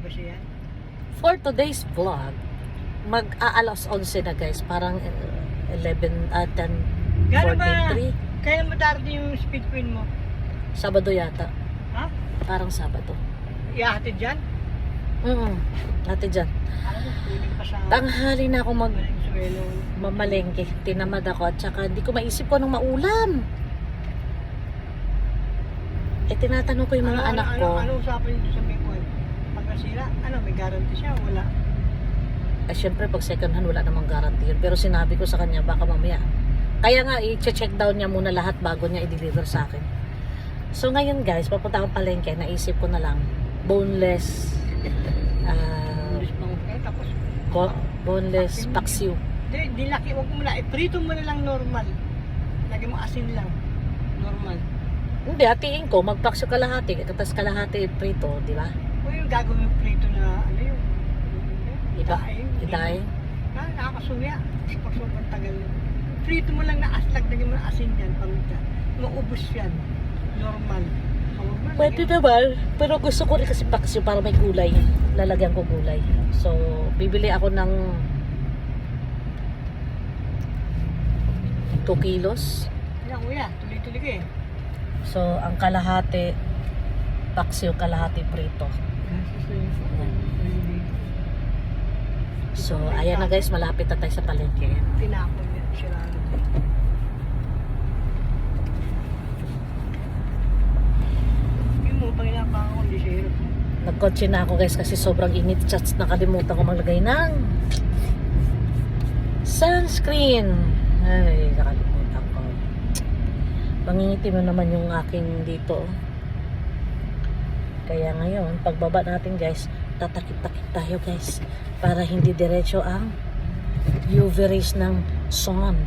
ba siya? For today's vlog, mag-aalas 11 na guys. Parang 11, 10, Gano'n ba? 43. Kaya mo darating yung speed queen mo? Sabado yata. Ha? Parang Sabado. Ihahatid dyan? Ate dyan. Alam mo, piling pa sa Tanghali na ako Valenzuela. mamalengke. Tinamad ako at saka hindi ko maisip ko anong maulam. Tinatanong ko yung mga anak ko. Ano usapan nyo sa may kwan? Pag nasira, may guarantee siya? Wala. Syempre pag second hand wala namang guarantee yun. Pero sinabi ko sa kanya baka mamaya. Kaya nga i-check down niya muna lahat bago niya i-deliver sa akin. So ngayon guys, papunta akong palengke. Naisip ko na lang boneless Tapos, boneless paksiw. di laki, wag mo na. Prito mo na lang normal. Lagyan mo asin lang. Normal. Hindi, hatiin ko. Magpaksiw kalahati. Tapos kalahati prito, di ba? O yung gagawin yung prito na yung Idaing. Nakakasuya. Pag sobrang tagal yun. Prito mo lang na lagyan mo na asin yan. Maubos yan. Normal. Pwede naman. Pero gusto ko rin kasi paksiw para may gulay. Lalagyan ko gulay. So, bibili ako ng 2 kilos. Yan kuya, tuloy-tuloy ka eh. So, ang kalahati paksiw, kalahati prito. So, ayan na guys, malapit na tayo sa palengke. Tinapon yan, sirado. Yung mo, pag inapang ako, hindi siya hirap. Nagkotse na ako guys kasi sobrang init. Chats, nakalimutan ko maglagay ng sunscreen. Ay, nakalimutan ko. Pangingiti mo naman yung aking dito. Kaya ngayon, pagbaba natin guys, tatakip-takip tayo guys. Para hindi diretso ang UV rays ng sun.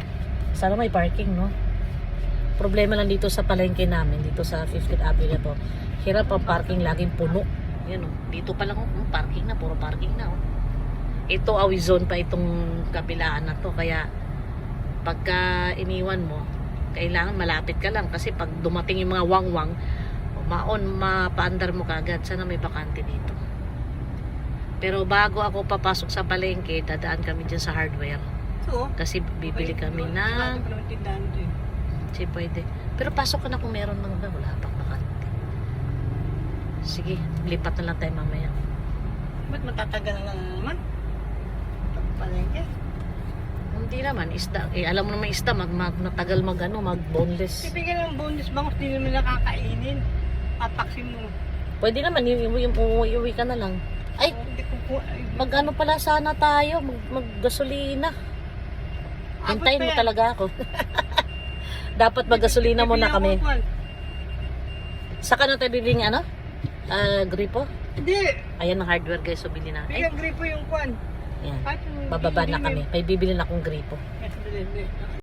Sana may parking, no? Problema lang dito sa palengke namin, dito sa 15th Avenue to. Hirap ang parking, laging puno. Yan oh. Dito pa lang parking na, puro parking na oh. Ito awi zone pa itong kabilaan na to, kaya pagka iniwan mo, kailangan malapit ka lang kasi pag dumating yung mga wangwang, mapaandar mo kagad. Sana may bakante dito. Pero bago ako papasok sa palengke, dadaan kami dyan sa hardware. So, kasi bibili kami ng si pwede. Pero pasok ka na kung meron mga wala pang bakante. Sige, lipat na lang tayo mamaya. Ba't matatagal na naman? Palengke? Hindi naman, isda. Alam mo naman isda, matagal mag boneless. Ibigyan ng bonus bangus, di naman nakakainin. Papaksin mo. Pwede naman, iuwi ka na lang. Ay, mag-ano pala sana tayo, mag-gasolina. Hintayin mo talaga ako. Dapat mag-gasolina muna kami. Saka na tayo bibili ng gripo? Hindi. Ayan ang hardware guys, so bili na. Bigyan gripo yung kwan. Ayan, bababa na kami. May bibili na akong gripo.